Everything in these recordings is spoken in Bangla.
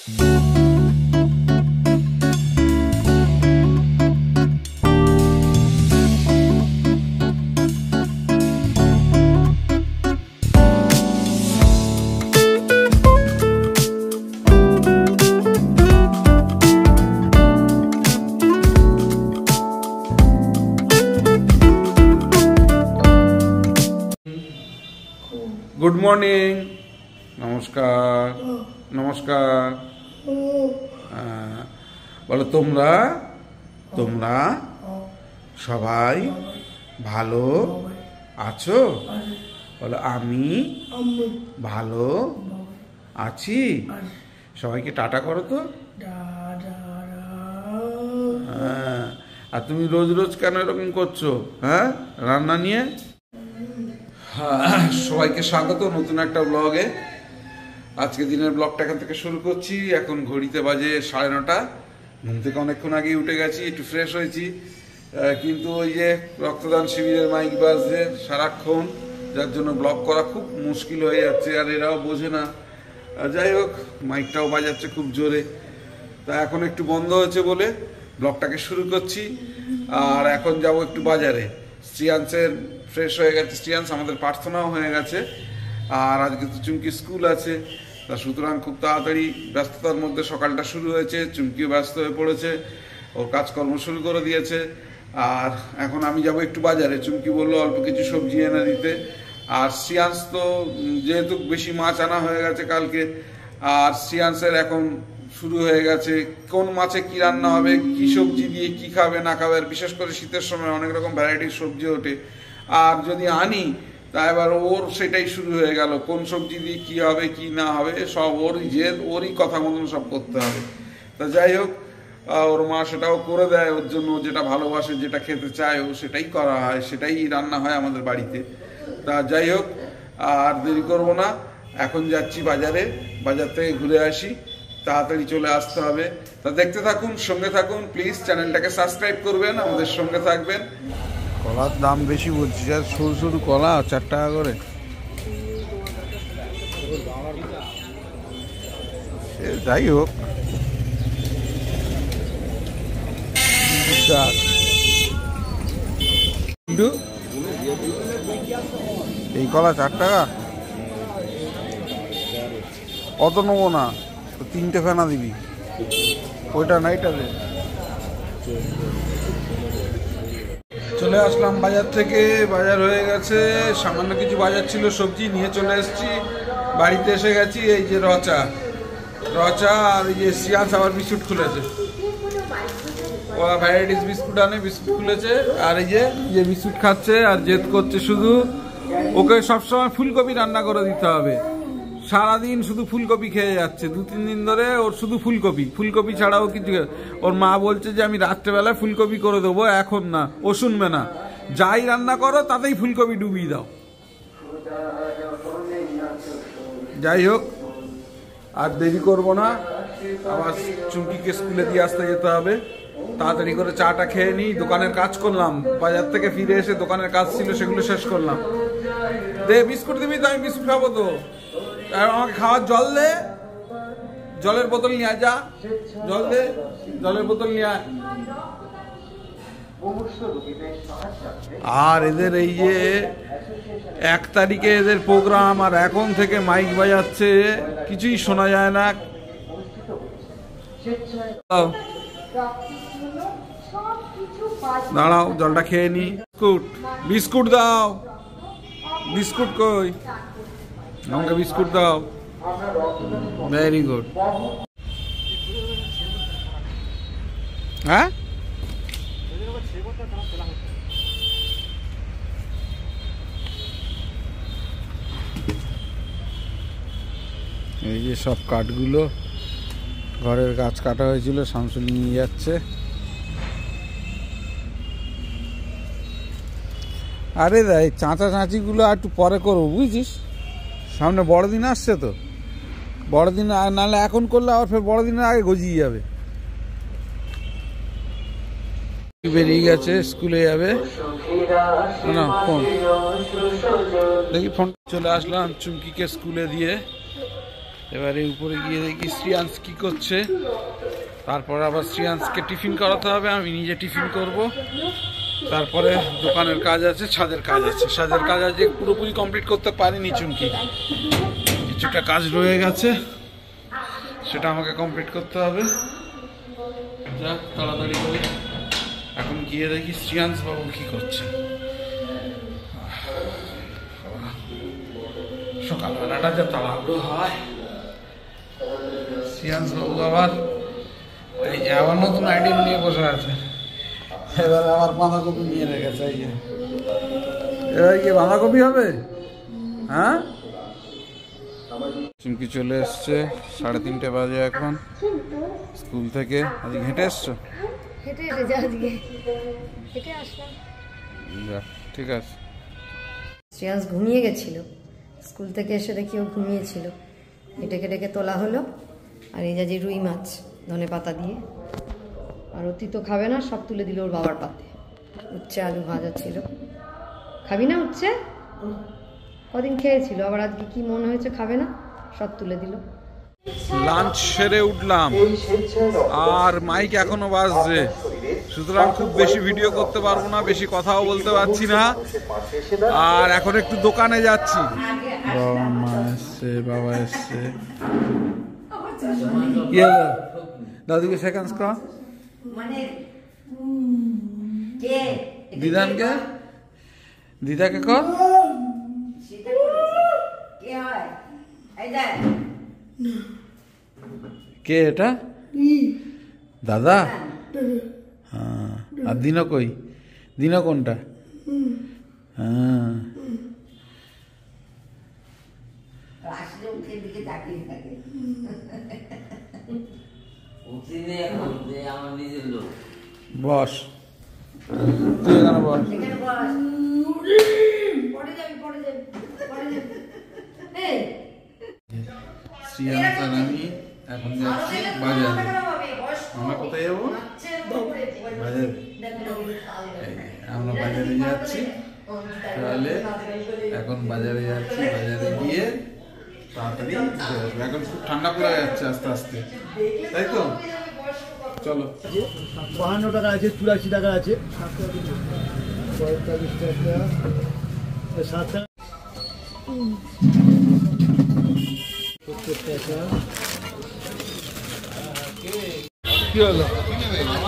Good morning. नमस्कार नमस्कार। बोलो তোমরা তোমরা সবাই ভালো আছো? বলো আমি ভালো আছি। সবাইকে টাটা করো তো। আর তুমি রোজ রোজ কেন এরকম করছো? হ্যাঁ, রান্না নিয়ে। সবাইকে স্বাগত নতুন একটা ব্লগে। আজকে দিনের ব্লগটা এখান থেকে শুরু করছি। এখন ঘড়িতে বাজে 9:30। ঘুম থেকে অনেকক্ষণ আগেই উঠে গেছি, একটু ফ্রেশ হয়েছি, কিন্তু ওই যে রক্তদান শিবিরের মাইক বাজছে সারাক্ষণ, যার জন্য ব্লগ করা খুব মুশকিল হয়ে যাচ্ছে। আর এরাও বোঝে না। যাই হোক, মাইকটাও বাজাচ্ছে খুব জোরে। তা এখন একটু বন্ধ হয়েছে বলে ব্লগটাকে শুরু করছি। আর এখন যাব একটু বাজারে। শ্রিয়াংসের ফ্রেশ হয়ে গেছে, শ্রিয়াংস আমাদের প্রার্থনাও হয়ে গেছে। আর আজকে তো চুমকি স্কুল আছে, তা সুতরাং খুব তাড়াতাড়ি ব্যস্ততার মধ্যে সকালটা শুরু হয়েছে। চুমকিও ব্যস্ত হয়ে পড়েছে, ওর কাজকর্ম শুরু করে দিয়েছে। আর এখন আমি যাব একটু বাজারে। চুমকি বললো অল্প কিছু সবজি এনে দিতে। আর শ্রিয়াংস তো যেহেতু বেশি মাছ আনা হয়ে গেছে কালকে, আর শ্রিয়াংসের এখন শুরু হয়ে গেছে কোন মাছে কি রান্না হবে, কি সবজি দিয়ে কি খাবে না খাবে। আর বিশেষ করে শীতের সময় অনেক রকম ভ্যারাইটির সবজি ওঠে। আর যদি আনি তা এবার ওর সেটাই শুরু হয়ে গেল, কোন সবজি দিয়ে কি হবে কি না হবে সব ওরই কথা মতন সব করতে হবে। তা যাই হোক, ওর মা সেটাও করে দেয়। ওর জন্য যেটা ভালোবাসে, যেটা খেতে চায় ও সেটাই করা হয়, সেটাই রান্না হয় আমাদের বাড়িতে। তা যাই হোক, আর দেরি করব না, এখন যাচ্ছি বাজারে। বাজার থেকে ঘুরে আসি, তাড়াতাড়ি চলে আসতে হবে। তা দেখতে থাকুন, সঙ্গে থাকুন। প্লিজ চ্যানেলটাকে সাবস্ক্রাইব করবেন, আমাদের সঙ্গে থাকবেন। কলার দাম বেশি বলছিস, আর সরু সরু কলা 4 টাকা করে। যাই হোক, এই কলা 4 টাকা। অত নেবো না, 3টে ফেনা দিবি। ওইটা না, এইটা দে। চলে আসলাম বাজার থেকে। বাজার হয়ে গেছে, সামান্য কিছু বাজার ছিল, সবজি নিয়ে চলে এসেছি। বাড়িতে এসে গেছি। এই যে রচা আর এই যে শ্রিয়াংস আবার বিস্কুট খুলেছে। ও ভ্যারাইটিস বিস্কুট আনে, বিস্কুট খুলেছে। আর এই যে বিস্কুট খাচ্ছে আর জেদ করছে শুধু। ওকে সবসময় ফুলকপি রান্না করে দিতে হবে। সারাদিন শুধু ফুলকপি খেয়ে যাচ্ছে, 2-3 দিন ধরে ওর শুধু ফুলকপি ছাড়াও কিছু। ওর মা বলছে যে আমি রাত্রেবেলায় ফুলকপি করে দেবো, এখন না। ও শুনবে না, যাই রান্না করো তাতেই ফুলকপি ডুবিয়ে দাও। যাই হোক, আর দেরি করবো না, আবার চুমকিকে স্কুলে দিয়ে আসতে যেতে হবে। তাড়াতাড়ি করে চাটা খেয়ে নিই। দোকানের কাজ করলাম, বাজার থেকে ফিরে এসে দোকানের কাজ ছিল, সেগুলো শেষ করলাম। দে বিস্কুট দিবি তো? আমি বিস্কুট খাবো তো। আর আমাকে খাওয়ার জল দে, জলের বোতল নিয়ে আয়। যা জল দে, জলের বোতল নিয়ে আয়। আর এদের এই যে 1 তারিখে এদের প্রোগ্রাম, আর এখন থেকে মাইক বাজাচ্ছে, কিছুই শোনা যায় না। দাঁড়াও, জলটা খেয়ে নি। বিস্কুট দাও। বিস্কুট কই? আমাকে বিস্কুট দাও। Very good. হ্যাঁ, এই যে সব কাঠগুলো, ঘরের গাছ কাটা হয়েছিল, শামসুল নিয়ে যাচ্ছে। আরে দেখ, চাঁচাগুলো একটু পরে করবো, বুঝছিস? সামনে বড়দিন আসছে তো, বড়দিন নাহলে এখন করলে আবার ফের বড়দিনের আগে গজিয়ে যাবে। বেরিয়ে গেছে, স্কুলে যাবে না। ফোন দেখি, ফোন। চলে আসলাম চুমকিকে স্কুলে দিয়ে। এবারে উপরে গিয়ে দেখি শ্রিয়াংশ কি করছে, তারপরে আবার শ্রিয়াংশকে টিফিন করাতে হবে, আমি নিজে টিফিন করব, তারপরে দোকানের কাজ আছে, ছাদের কাজ আছে। ছাদের কাজ আজকে পুরোপুরি কমপ্লিট করতে পারিনি চুমকি, কিছুটা কাজ রয়ে গেছে, সেটা আমাকে কমপ্লিট করতে হবে। যাক তাড়াতাড়ি করে এখন গিয়ে দেখি শ্রিয়াংশ বাবু কি করছে। সকালবেলাটা যা তাড়াহুড়ো হয়। শ্রিয়াংশ বাবু আবার নতুন আইটেম নিয়ে বসে আছে, এবার আবার বাঁধাকপি নিয়ে রেখেছে। এই যে এবার কি বাঁধাকপি হবে? হ্যাঁ, চুমকি চলে এসছে, 3:30 বাজে এখন স্কুল থেকে। আজকে হেঁটে এসছো? ঠিক আছে। শ্রেয়াংশ ঘুমিয়ে গেছিল, স্কুল থেকে এসে দেখি ও ঘুমিয়েছিল, ডেকে ডেকে তোলা হলো। আর এই যে রুই মাছ ধনে পাতা দিয়ে, আর অতি তো খাবে না, সব তুলে দিল ওর বাবার পাতে। উচ্ছে আলু ভাজা ছিল, খাবি না উচ্ছে? কদিন খেয়েছিল, আবার আজকে কি মনে হয়েছে খাবে না, সব তুলে দিল। লাঞ্চ সেরে উঠলাম, আর মাইক এখনো বাজছে, সুতরাং খুব বেশি ভিডিও করতে পারবো না, বেশি কথাও বলতে পারছি না। আর এখন একটু দোকানে যাচ্ছি। বাবা মা এসছে, বাবা এসছে। দাদুকে সেকেন্ড কর, দিদানকে, দিদাকে কর। কে এটা? দাদা? হ্যাঁ। আর দিন কই? দিন কোনটা? হ্যাঁ। বস, তুই এখানে বস। শ্রিয়াংশ আর আমি এখন যাচ্ছি বাজারে। আমরা কোথায় যাবো? বাজারে। আমরা বাজারে যাচ্ছি, তাহলে এখন বাজারে যাচ্ছি, বাজারে গিয়ে তাড়াতাড়ি এখন খুব ঠান্ডা পড়ে যাচ্ছে আস্তে আস্তে, তাই তো? চলো। 52 টাকা আছে, 84 টাকা আছে, 45 টাকা, 7 টাকা, 70 টাকা। কি হলো?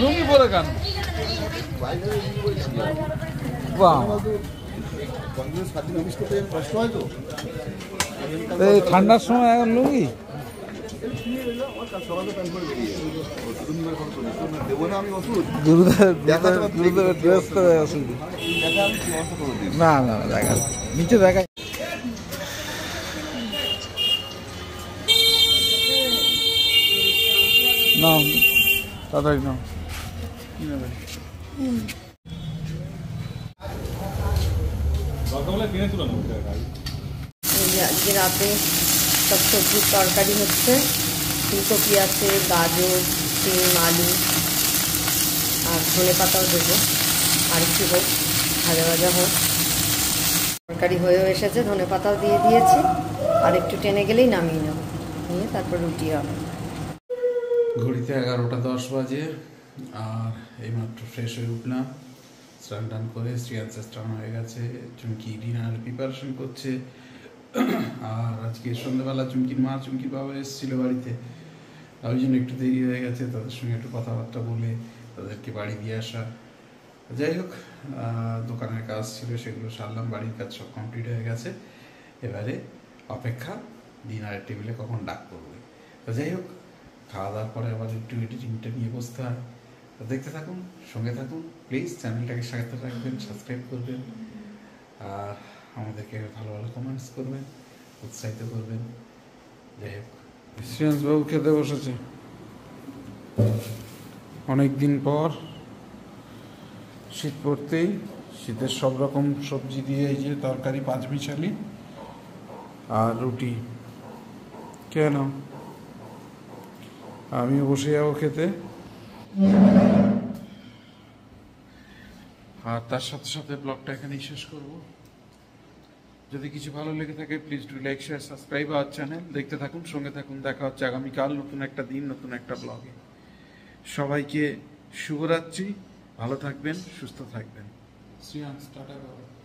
লুঙ্গি পরে কেন? এই ঠান্ডার সময় এখন লুঙ্গি? ড্রেস করে না না দেখা নিচে দেখা। না তাড়াতাড়ি নাও। আজকে রাতে সব সবজির তরকারি হচ্ছে, ফুলকপি আছে, গাজর, সিম, আলু, আর ধনে পাতাও দেবো। আর একটু হোক, ভাজা ভাজা হোক। তরকারি হয়েও এসেছে, ধনে পাতাও দিয়ে দিয়েছি, আর একটু টেনে গেলেই নামিয়ে নেব, নিয়ে তারপর রুটি হবে। ঘড়িতে 11:10 বাজে, আর এইমাত্র ফ্রেশ হয়ে উঠলাম, স্নান টান করে। শ্রিয়াংশের স্নান হয়ে গেছে, চুমকি ডিনার প্রিপারেশন করছে। আর আজকে সন্ধ্যাবেলা চুমকির মা, চুমকির বাবা এসেছিলো বাড়িতে, ওই জন্য একটু দেরি হয়ে গেছে, তাদের সঙ্গে একটু কথাবার্তা বলে তাদেরকে বাড়ি দিয়ে আসা। যাই হোক, দোকানের কাজ ছিল সেগুলো সারলাম, বাড়ির কাজ সব কমপ্লিট হয়ে গেছে। এবারে অপেক্ষা ডিনারের টেবিলে কখন ডাক পড়বে। তো যাই হোক, খাওয়া দাওয়ার পরে আবার একটু এডিটিংটা নিয়ে বসতে হয়। তো দেখতে থাকুন, সঙ্গে থাকুন, প্লিজ চ্যানেলটাকে সাথে রাখবেন, সাবস্ক্রাইব করবেন, আর আমাদেরকে ভালো ভালো কমেন্টস করবেন, উৎসাহিত করবেন। যাই হোক, শ্রিয়াংশবাবু খেতে বসেছে অনেক দিন পর, শীত পড়তেই শীতের সব রকম সবজি দিয়ে এই যে তরকারি, পাঁচমিশালি আর রুটি। কেন আমিও বসে যাবো খেতে। আর তার সাথে সাথে ব্লগটা এখানেই শেষ করব। যদি কিছু ভালো লেগে থাকে please do like share subscribe our channel. দেখতে থাকুন, সঙ্গে থাকুন। দেখা হচ্ছে আগামীকাল নতুন একটা দিন, নতুন একটা ব্লগে। সবাইকে শুভরাত্রি, ভালো থাকবেন, সুস্থ থাকবেন। শ্রীয়াংশ টাটা।